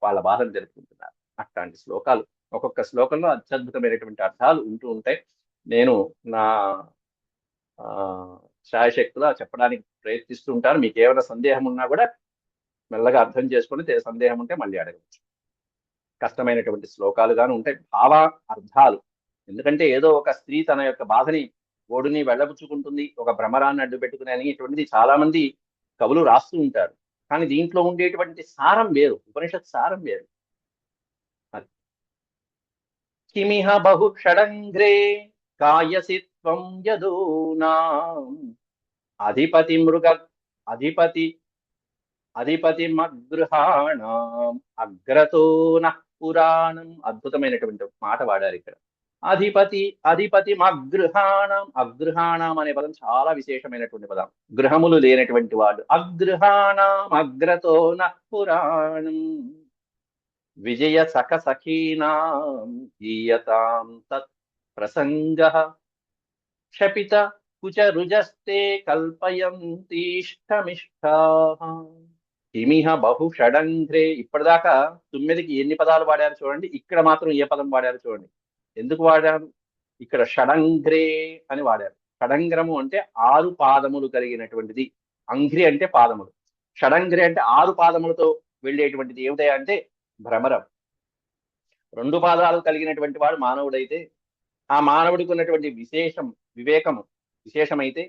వాళ్ళ బాధను తెలుపుకుంటున్నారు. అట్లాంటి శ్లోకాలు, ఒక్కొక్క శ్లోకంలో అత్యద్భుతమైనటువంటి అర్థాలు ఉంటూ ఉంటాయి. నేను నా శాయశక్తులా చెప్పడానికి ప్రయత్నిస్తూ ఉంటాను. మీకు ఏమైనా సందేహం ఉన్నా కూడా మెల్లగా అర్థం చేసుకుని, సందేహం ఉంటే మళ్ళీ అడగవచ్చు. కష్టమైనటువంటి శ్లోకాలుగాను ఉంటాయి, భావ అర్థాలు. ఎందుకంటే ఏదో ఒక స్త్రీ తన యొక్క బాధని ఓడుని వెళ్ళబుచ్చుకుంటుంది ఒక భ్రమరాన్ని అడ్డు పెట్టుకుని అని ఇటువంటిది చాలా మంది కవులు రాస్తూ ఉంటారు. కానీ దీంట్లో ఉండేటువంటి సారం వేరు, ఉపనిషత్ సారం వేరు. కిమిహ బహు షడంగ్రే కాయసిత్వం యదూనా అధిపతి మృగ అధిపతి అధిపతిమగృహాణం అగ్రతో నః పురాణం. అద్భుతమైనటువంటి మాట వాడారు ఇక్కడ. అధిపతిమగృహాణం. అగృహాణం అనే పదం చాలా విశేషమైనటువంటి పదం. గృహములు లేనటువంటి వాడు. అగృహాణం అగ్రతో నః పురాణం విజయ సఖ సఖీనాం గీయతాం తత్ ప్రసంగః క్షపిత కుచ రుజస్తే కల్పయంతీష్టమిష్టాః. కిమిహ బహు షడంగ్రే. ఇప్పటిదాకా తుమ్మెదికి ఎన్ని పదాలు వాడారు చూడండి, ఇక్కడ మాత్రం ఏ పదం వాడారు చూడండి. ఎందుకు వాడారు? ఇక్కడ షడంగ్రే అని వాడారు. షడంగ్రము అంటే 6 పాదములు కలిగినటువంటిది. అంఘ్రి అంటే పాదములు. షడంగ్రి అంటే 6 పాదములతో వెళ్ళేటువంటిది ఏమిటా అంటే భ్రమరం. 2 పాదాలు కలిగినటువంటి వాడు మానవుడైతే, ఆ మానవుడికి ఉన్నటువంటి వివేకము విశేషమైతే,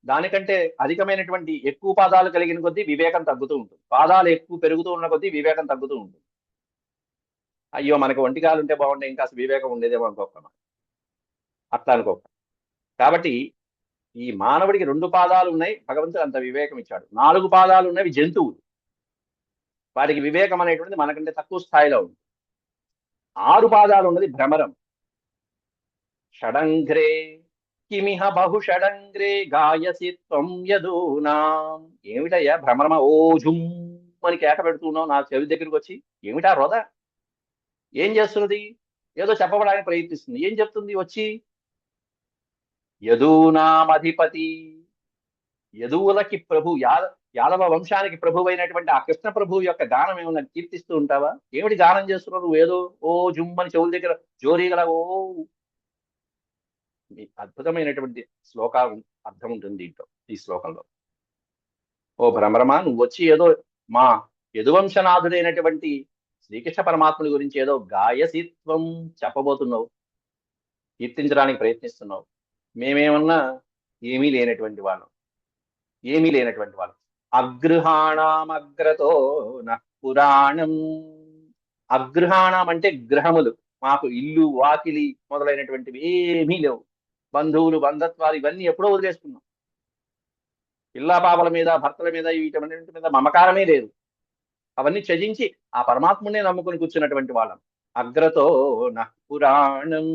దానికంటే అధికమైనటువంటి ఎక్కువ పాదాలు కలిగిన కొద్దీ వివేకం తగ్గుతూ ఉంటుంది. పాదాలు ఎక్కువ పెరుగుతూ ఉన్న కొద్దీ వివేకం తగ్గుతూ ఉంటుంది. అయ్యో మనకు ఒంటికాలు ఉంటే బాగుంటే ఇంకా వివేకం ఉండేదేమో అనుకోకుండా అట్లా అనుకోక. కాబట్టి ఈ మానవుడికి 2 పాదాలు ఉన్నాయి, భగవంతుడు అంత వివేకం ఇచ్చాడు. 4 పాదాలు ఉన్నవి జంతువులు, వాటికి వివేకం అనేటువంటిది మనకంటే తక్కువ స్థాయిలో ఉంది. 6 పాదాలు ఉన్నది భ్రమరం. షడంగ్రే కిమిహ బహు షడంగ్రే గాయసి త్వం యదూనాం. ఏమిటయ్యా భ్రమరమ ఓ జుమ్ అని కేక పెడుతున్నావు నా చెవి దగ్గరికి వచ్చి? ఏమిటా రోద? ఏం చేస్తున్నది? ఏదో చెప్పబడానికి ప్రయత్నిస్తుంది. ఏం చెప్తుంది వచ్చి? యదూనామధిపతి, యదువులకి ప్రభు, యాదవ వంశానికి ప్రభు అయినటువంటి ఆ కృష్ణ ప్రభు యొక్క గానం ఏమన్నా కీర్తిస్తూ ఉంటావా? ఏమిటి గానం చేస్తున్నావు నువ్వు? ఏదో ఓ జుమ్మని చెవుల దగ్గర జోరీగల ఓ. అద్భుతమైనటువంటి శ్లోకాలు అర్థం ఉంటుంది దీంట్లో, ఈ శ్లోకంలో. ఓ భ్రమరమా, నువ్వు వచ్చి ఏదో మా యదువంశనాథుడైనటువంటి శ్రీకృష్ణ పరమాత్ముడి గురించి ఏదో గాయసిత్వం చెప్పబోతున్నావు, కీర్తించడానికి ప్రయత్నిస్తున్నావు. మేమేమన్నా ఏమీ లేనటువంటి వాళ్ళం, ఏమీ లేనటువంటి వాళ్ళం. అగృహాణమగ్రతో నః పురాణం. అగృహాణం అంటే గ్రహములు. మాకు ఇల్లు వాకిలి మొదలైనటువంటివి ఏమీ లేవు. బంధువులు బంధత్వాలు ఇవన్నీ ఎప్పుడో వదిలేసుకున్నాం. పిల్లా పాపల మీద భర్తల మీద వీటన్నింటి మీద మమకారమే లేదు. అవన్నీ త్యజించి ఆ పరమాత్మునే నమ్ముకుని కూర్చున్నటువంటి వాళ్ళం. అగ్రతో నః పురాణం.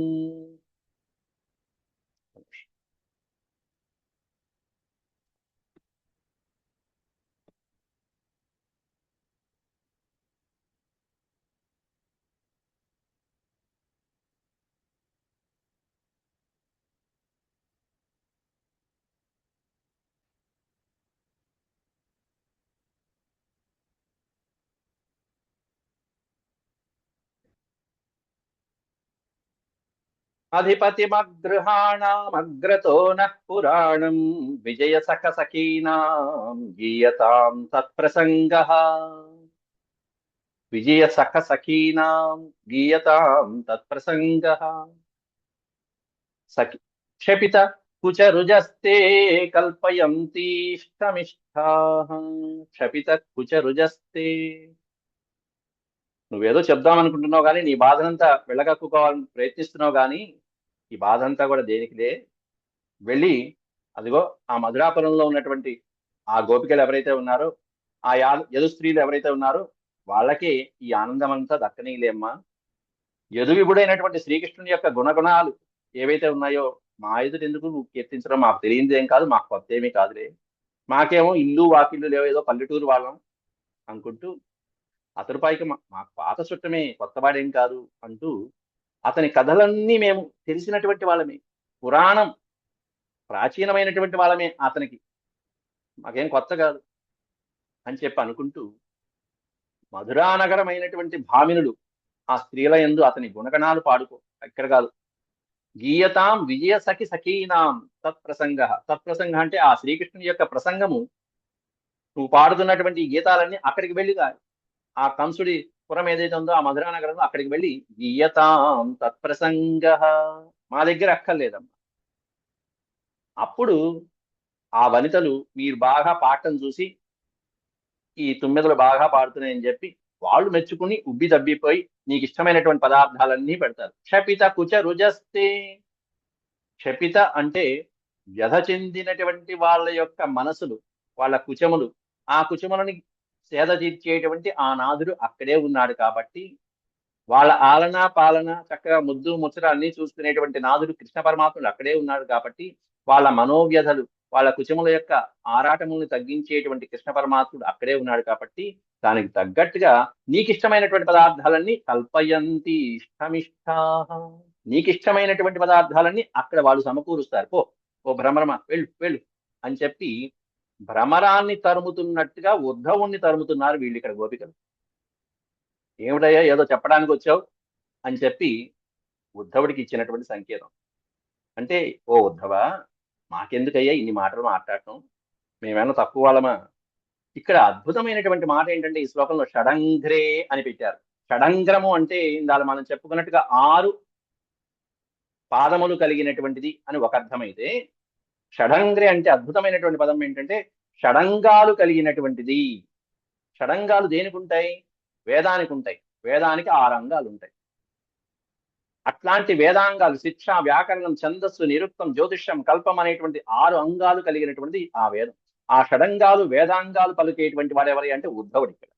అధిపతిమగృహాణమగ్రతో నః పురాణం విజయ సఖ సఖీనాం గీయతాం తత్ప్రసంగః. విజయ సఖ సఖీనాం గీయతాం తత్ప్రసంగః. సఖి క్షపిత కుచరుజస్తే కల్పయంతీష్టమిష్టాః. క్షపిత కుచరుజస్తే. నువ్వేదో చెప్దామనుకుంటున్నావు కానీ నీ బాధనంతా వెళ్ళగక్కుకోవాలని ప్రయత్నిస్తున్నావు కానీ ఈ బాధ అంతా కూడా దేనికిలే. వెళ్ళి అదిగో ఆ మధురాపురంలో ఉన్నటువంటి ఆ గోపికలు ఎవరైతే ఉన్నారో, ఆ యదు స్త్రీలు ఎవరైతే ఉన్నారో వాళ్ళకి ఈ ఆనందం అంతా దక్కనీలేమ్మా. యదువిభుడైనటువంటి శ్రీకృష్ణుని యొక్క గుణగుణాలు ఏవైతే ఉన్నాయో మా ఎదుటి ఎందుకు నువ్వు కీర్తించడం? మాకు తెలియనిది ఏం కాదు, మాకు కొత్త ఏమీ కాదులే. మాకేమో ఇల్లు వాకిళ్ళు లేవు, ఏదో పల్లెటూరు వాళ్ళం అనుకుంటూ అతడి పైకి మాకు పాత చుట్టమే, కొత్తవాడేం కాదు అంటూ అతని కథలన్నీ మేము తెలిసినటువంటి వాళ్ళమే, పురాణం ప్రాచీనమైనటువంటి వాళ్ళమే అతనికి, మాకేం కొత్త కాదు అని చెప్పి అనుకుంటూ మధురానగరమైనటువంటి భామినుడు ఆ స్త్రీల యందు అతని గుణగణాలు పాడుకో. ఇక్కడ కాదు. గీయతాం విజయ సఖి సఖీనాం తత్ప్రసంగ. తత్ప్రసంగ అంటే ఆ శ్రీకృష్ణుని యొక్క ప్రసంగము నువ్వు పాడుతున్నటువంటి ఈ గీతాలన్నీ అక్కడికి వెళ్ళి ఆ కంసుడి పురం ఏదైతే ఉందో ఆ మధురా నగరంలో అక్కడికి వెళ్ళి గీయతాం తత్ప్రసంగ. మా దగ్గర అక్కర్లేదమ్మా. అప్పుడు ఆ వనితలు మీరు బాగా పాడటం చూసి ఈ తుమ్మెదలు బాగా పాడుతున్నాయని చెప్పి వాళ్ళు మెచ్చుకుని ఉబ్బి దబ్బిపోయి నీకు ఇష్టమైనటువంటి పదార్థాలన్నీ పెడతారు. క్షపిత కుచ రుజస్తే. క్షపిత అంటే వ్యధ చెందినటువంటి వాళ్ళ యొక్క మనసులు, వాళ్ళ కుచములు, ఆ కుచములని సేద తీర్చేటువంటి ఆ నాథుడు అక్కడే ఉన్నాడు కాబట్టి, వాళ్ళ ఆలన పాలన చక్కగా ముద్దు ముచ్చట అన్ని చూసుకునేటువంటి నాథుడు కృష్ణ పరమాత్ముడు అక్కడే ఉన్నాడు కాబట్టి, వాళ్ళ మనోవ్యధలు, వాళ్ళ కుచముల యొక్క ఆరాటములను తగ్గించేటువంటి కృష్ణ పరమాత్ముడు అక్కడే ఉన్నాడు కాబట్టి, దానికి తగ్గట్టుగా నీకు ఇష్టమైనటువంటి పదార్థాలన్నీ కల్పయంతి ఇష్టమిష్టా. నీకు ఇష్టమైనటువంటి పదార్థాలన్నీ అక్కడ వాళ్ళు సమకూరుస్తారు. ఓ భ్రమరమ వెళ్ళు వెళ్ళు అని చెప్పి భ్రమరాన్ని తరుముతున్నట్టుగా ఉద్ధవుణ్ణి తరుముతున్నారు వీళ్ళు ఇక్కడ గోపికలు. ఏమిటయ్యా ఏదో చెప్పడానికి వచ్చావు అని చెప్పి ఉద్ధవుడికి ఇచ్చినటువంటి సంకేతం. అంటే, ఓ ఉద్ధవా, మాకెందుకయ్యా ఇన్ని మాటలు మాట్లాడటం, మేమేమన్నా తక్కువ వాళ్ళమా? ఇక్కడ అద్భుతమైనటువంటి మాట ఏంటంటే ఈ శ్లోకంలో షడంగ్రే అని పెట్టారు. షడంగ్రము అంటే ఇందాక మనం చెప్పుకున్నట్టుగా 6 పాదములు కలిగినటువంటిది అని ఒక అర్థమైతే, షడంగ్రే అంటే అద్భుతమైనటువంటి పదం ఏంటంటే షడంగాలు కలిగినటువంటిది. షడంగాలు దేనికి ఉంటాయి? వేదానికి ఉంటాయి. వేదానికి 6 అంగాలు ఉంటాయి. అట్లాంటి వేదాంగాలు శిక్ష, వ్యాకరణం, ఛందస్సు, నిరుక్తం, జ్యోతిష్యం, కల్పం అనేటువంటి 6 అంగాలు కలిగినటువంటి ఆ వేదం. ఆ షడంగాలు వేదాంగాలు పలికేటువంటి వాడెవరి అంటే ఉద్ధవుడు ఇక్కడ.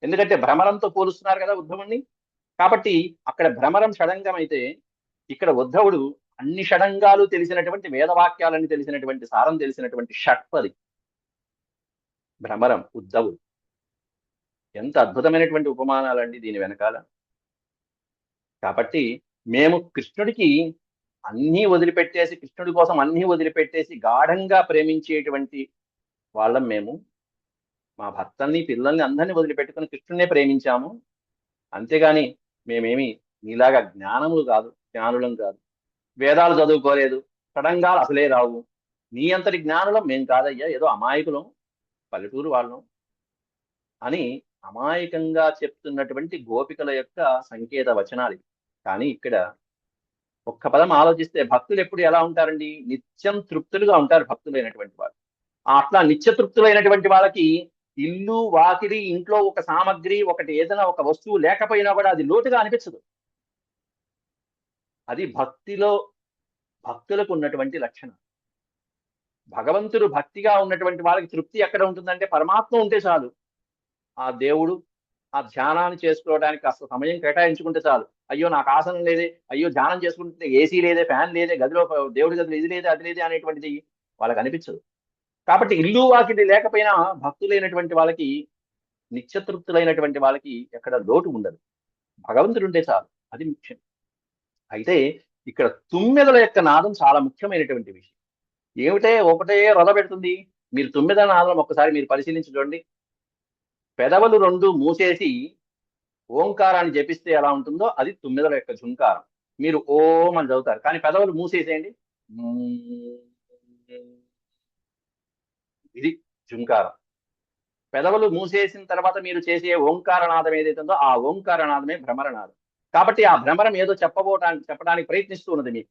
ఎందుకంటే భ్రమరంతో పోలుస్తున్నారు కదా ఉద్ధవుణ్ణి. కాబట్టి అక్కడ భ్రమరం షడంగం అయితే ఇక్కడ ఉద్ధవుడు అన్ని షడంగాలు తెలిసినటువంటి వేదవాక్యాలని తెలిసినటువంటి సారం తెలిసినటువంటి షట్పది భ్రమరం ఉద్ధవుడు. ఎంత అద్భుతమైనటువంటి ఉపమానాలండి దీని వెనకాల. కాబట్టి మేము కృష్ణుడికి అన్నీ వదిలిపెట్టేసి, కృష్ణుడి కోసం అన్నీ వదిలిపెట్టేసి గాఢంగా ప్రేమించేటువంటి వాళ్ళం మేము. మా భర్తల్ని, పిల్లల్ని అందరినీ వదిలిపెట్టుకుని కృష్ణుడినే ప్రేమించాము. అంతేగాని మేమేమి నీలాగా జ్ఞానములు కాదు, జ్ఞానులం కాదు. వేదాలు చదువుకోలేదు, షడంగాలు అసలే రావు. నీ అంతటి జ్ఞానులం మేం కాదయ్యా, ఏదో అమాయకులం, పల్లెటూరు వాళ్ళం అని అమాయకంగా చెప్తున్నటువంటి గోపికల యొక్క సంకేత వచనాలు. కానీ ఇక్కడ ఒక్క పదం ఆలోచిస్తే భక్తులు ఎప్పుడు ఎలా ఉంటారండి? నిత్యం తృప్తులుగా ఉంటారు భక్తులైనటువంటి వాళ్ళు. అట్లా నిత్య తృప్తులైనటువంటి వాళ్ళకి ఇల్లు, వాకిలి, ఇంట్లో ఒక సామగ్రి, ఒకటి ఏదైనా ఒక వస్తువు లేకపోయినా కూడా అది లోటుగా అనిపించదు. అది భక్తులకు ఉన్నటువంటి లక్షణం. భగవంతుడు భక్తిగా ఉన్నటువంటి వాళ్ళకి తృప్తి ఎక్కడ ఉంటుందంటే పరమాత్మ ఉంటే చాలు. ఆ దేవుడు ఆ ధ్యానాన్ని చేసుకోవడానికి కాస్త సమయం కేటాయించుకుంటే చాలు. అయ్యో నాకు ఆసనం లేదే, అయ్యో ధ్యానం చేసుకుంటే ఏసీ లేదే, ఫ్యాన్ లేదే, గదిలో దేవుడి గదిలో ఇది లేదే, అది లేదే అనేటువంటిది వాళ్ళకి అనిపించదు. కాబట్టి ఇల్లు వాకిలి లేకపోయినా భక్తులైనటువంటి వాళ్ళకి, నిత్యతృప్తులైనటువంటి వాళ్ళకి ఎక్కడ లోటు ఉండదు. భగవంతుడు ఉంటే చాలు, అది ముఖ్యం. అయితే ఇక్కడ తుమ్మెదల యొక్క నాదం చాలా ముఖ్యమైనటువంటి విషయం. ఏమిటే ఒకటే రొద పెడుతుంది. మీరు తుమ్మెద నాదం ఒక్కసారి మీరు పరిశీలించి చూడండి. పెదవులు 2 మూసేసి ఓంకారాన్ని జపిస్తే ఎలా ఉంటుందో అది తుమ్మెదల యొక్క ఝుంకారం. మీరు ఓం అని చదువుతారు, కానీ పెదవులు మూసేసేయండి, ఇది ఝుంకారం. పెదవులు మూసేసిన తర్వాత మీరు చేసే ఓంకారనాదం ఏదైతే ఉందో ఆ ఓంకారనాదమే భ్రమరనాదం. కాబట్టి ఆ భ్రమరం ఏదో చెప్పడానికి ప్రయత్నిస్తూ ఉన్నది మీకు.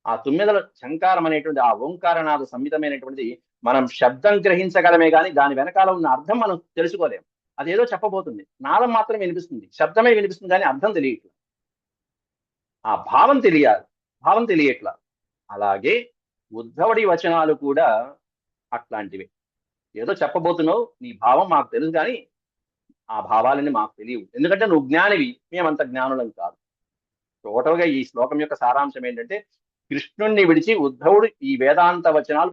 ఆ తుమ్మెదల శంకారం అనేటువంటి ఆ ఓంకారనాద సంహితమైనటువంటిది మనం శబ్దం గ్రహించగలమే కానీ దాని వెనకాల ఉన్న అర్థం మనం తెలుసుకోలేం. అదేదో చెప్పబోతుంది, నాదం మాత్రం వినిపిస్తుంది, శబ్దమే వినిపిస్తుంది, కానీ అర్థం తెలియట్లా, ఆ భావం తెలియాలి, భావం తెలియట్లా. అలాగే ఉద్ధవుడి వచనాలు కూడా అట్లాంటివి. ఏదో చెప్పబోతున్నావు, నీ భావం మాకు తెలుసు కానీ ఆ భావాలని మాకు తెలియవు, ఎందుకంటే నువ్వు జ్ఞానివి, మేమంత జ్ఞానులం కాదు. టోటల్గా ఈ శ్లోకం యొక్క సారాంశం ఏంటంటే కృష్ణుణ్ణి విడిచి ఉద్ధవుడు ఈ వేదాంత వచనాలు